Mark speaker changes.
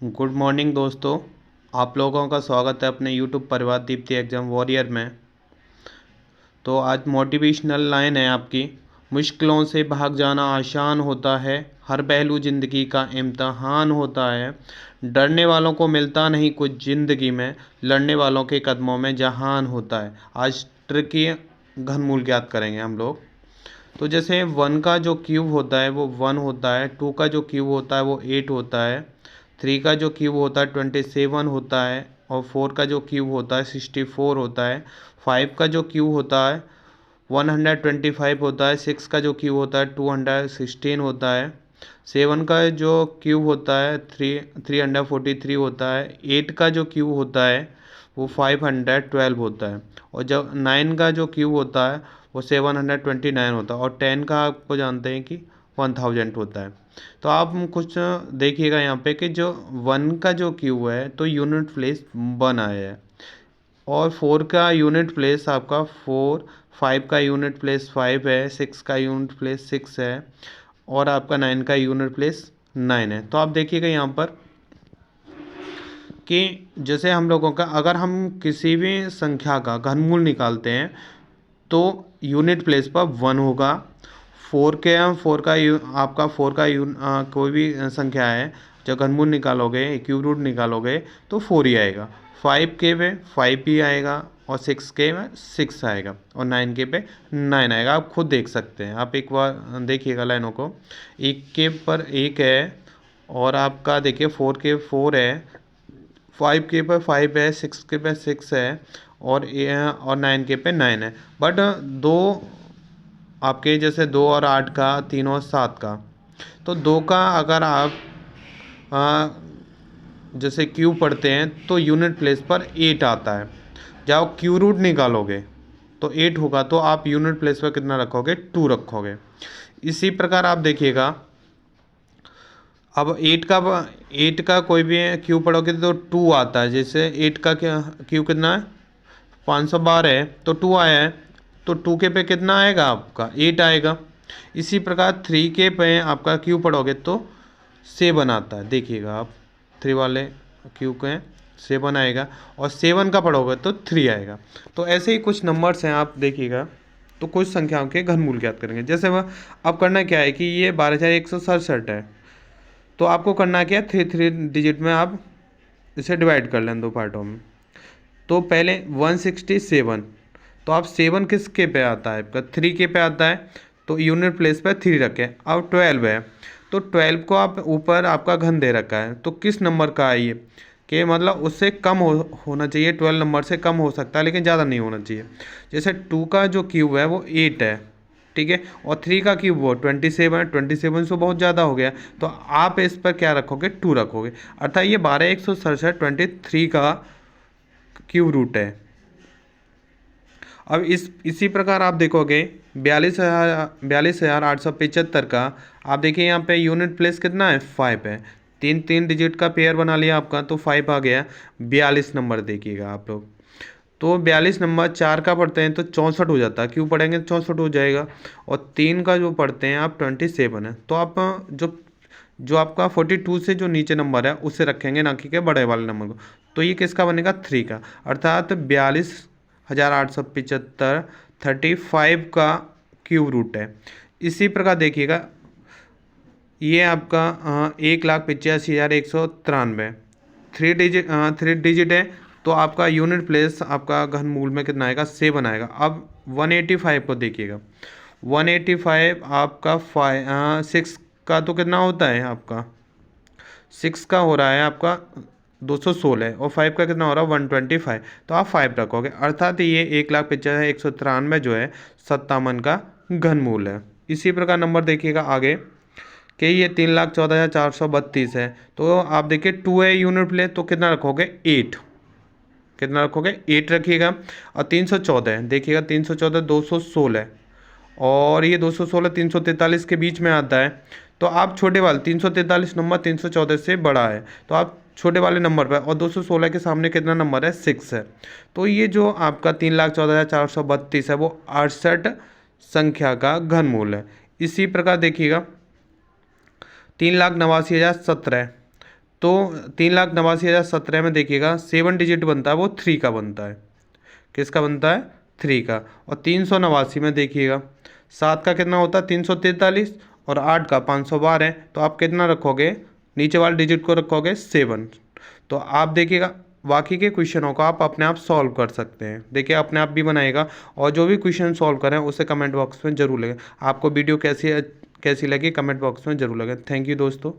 Speaker 1: Good morning दोस्तों। आप लोगों का स्वागत है अपने यूट्यूब परिवार दीप्ति एग्जाम वॉरियर में। तो आज मोटिवेशनल लाइन है आपकी। मुश्किलों से भाग जाना आसान होता है, हर पहलू ज़िंदगी का इम्तहान होता है। डरने वालों को मिलता नहीं कुछ ज़िंदगी में, लड़ने वालों के कदमों में जहान होता है। आज ट्रिकी घनमूल ज्ञात करेंगे हम लोग। तो जैसे 1 का जो क्यूब होता है वो 1 होता है, 2 का जो क्यूब होता है वो 8 होता है, 3 का जो क्यूब होता है 27 होता है, और 4 का जो क्यूब होता है 64 होता है, 5 का जो क्यूब होता है 125 होता है, 6 का जो क्यूब होता है 216 होता है, 7 का जो क्यूब होता है 343 होता है, 8 का जो क्यूब होता है वो 512 होता है, और जब 9 का जो क्यूब होता है वो 729 होता है, और 10 का आपको जानते हैं कि 1000 होता है। तो आप कुछ देखिएगा यहाँ पे कि जो 1 का जो क्यूब है तो यूनिट प्लेस 1 आया है, और 4 का यूनिट प्लेस आपका 4, 5 का यूनिट प्लेस 5 है, 6 का यूनिट प्लेस 6 है, और आपका 9 का यूनिट प्लेस 9 है। तो आप देखिएगा यहाँ पर कि जैसे हम लोगों का अगर हम किसी भी संख्या का घनमूल निकालते हैं तो यूनिट प्लेस पर 1 होगा। 4 का आपका 4 का कोई भी संख्या है, जब घनमूल निकालोगे, क्यूब रूट निकालोगे तो 4 ही आएगा। 5 के पे 5 ही आएगा, और 6 के में 6 आएगा, और 9 के पे 9 आएगा। आप खुद देख सकते हैं, आप एक बार देखिएगा लाइनों को। 1 के पर 1 है, और आपका देखिए 4 के 4 है, 5 के पे 5 है, 6 के पे 6 है, और 9 के पे 9 है। बट दो आपके जैसे 2 और 8 का, 3 और 7 का, तो 2 का अगर आप आ, जैसे क्यू पढ़ते हैं तो यूनिट प्लेस पर 8 आता है। जब आप क्यू रूट निकालोगे तो 8 होगा, तो आप यूनिट प्लेस पर कितना रखोगे? 2 रखोगे। इसी प्रकार आप देखिएगा, अब 8 का कोई भी क्यू पढ़ोगे तो 2 आता है। जैसे 8 का क्यू कितना है? 512 है, तो 2 आया है, तो 2 के पे कितना आएगा? आपका 8 आएगा। इसी प्रकार 3 के पे आपका क्यू पढ़ोगे तो 7 आता है। देखिएगा आप 3 वाले क्यू के 7 आएगा, और 7 का पढ़ोगे तो 3 आएगा। तो ऐसे ही कुछ नंबर्स हैं, आप देखिएगा। तो कुछ संख्याओं के घनमूल ज्ञात करेंगे। जैसे वह अब करना क्या है कि ये 12167 है, तो आपको करना क्या है, 3 डिजिट में आप इसे डिवाइड कर लें 2 पार्टों में। तो पहले 167, तो आप 7 किसके पे आता है? आपका 3 के पे आता है, तो यूनिट प्लेस पे 3 रखें। अब 12 है, तो 12 को आप ऊपर आपका घन दे रखा है, तो किस नंबर का है ये? कि मतलब उससे कम होना चाहिए, 12 नंबर से कम हो सकता है लेकिन ज़्यादा नहीं होना चाहिए। जैसे 2 का जो क्यूब है वो 8 है, ठीक है, और 3 का क्यूब वो 27 है, 27 से बहुत ज़्यादा हो गया, तो आप इस पर क्या रखोगे? 2 रखोगे। अर्थात ये 12167 23 का क्यूब रूट है। अब इसी प्रकार आप देखोगे 42,875 का, आप देखिए यहाँ पे यूनिट प्लेस कितना है? 5 है। 3 डिजिट का पेयर बना लिया आपका, तो 5 आ गया। 42 नंबर देखिएगा आप लोग, तो 42 नंबर 4 का पढ़ते हैं तो 64 हो जाता है, क्यों पढ़ेंगे 64 हो जाएगा। और 3 का जो पढ़ते हैं आप 27 है, तो आप जो जो आपका 42 से जो नीचे नंबर है उससे रखेंगे, ना कि के बड़े वाले नंबर को। तो ये किसका बनेगा? 3 का। अर्थात 42,875 35 का क्यूब रूट है। इसी प्रकार देखिएगा, ये आपका 1,85,193 थ्री डिजिट है, तो आपका यूनिट प्लेस आपका घनमूल में कितना आएगा? 7 आएगा। अब 185 को देखिएगा, 185 आपका 6 का तो कितना होता है आपका? 6 का हो रहा है आपका 216, और 5 का कितना हो रहा है? 125, तो आप 5 रखोगे। अर्थात ये 1,85,193 जो है 57 का घनमूल है। इसी प्रकार नंबर देखिएगा आगे कि ये 3,14,432 है, तो आप देखिए 2 है यूनिट प्लेस, तो कितना रखोगे? 8। कितना रखोगे? 8 रखिएगा। और 314 देखिएगा, 314 216, और ये 216 343 के बीच में आता है, तो आप छोटे वाले 343 नंबर 314 से बड़ा है, तो आप छोटे वाले नंबर पर, और 216 के सामने कितना नंबर है? 6 है। तो ये जो आपका 3,14,432 है वो 68 संख्या का घनमूल है। इसी प्रकार देखिएगा 3,89,017, तो 3,89,017 में देखिएगा 7 डिजिट बनता है वो 3 का बनता है। किसका बनता है? 3 का। और 389 में देखिएगा 7 का कितना होता है? 343 और 8 का 512 है। तो आप कितना रखोगे? नीचे वाले डिजिट को रखोगे 7। तो आप देखिएगा बाकी के क्वेश्चनों को आप अपने आप सॉल्व कर सकते हैं। देखिए अपने आप भी बनाएगा। और जो भी क्वेश्चन सॉल्व करें उसे कमेंट बॉक्स में ज़रूर लगे। आपको वीडियो कैसी लगी कमेंट बॉक्स में ज़रूर लगे। थैंक यू दोस्तों।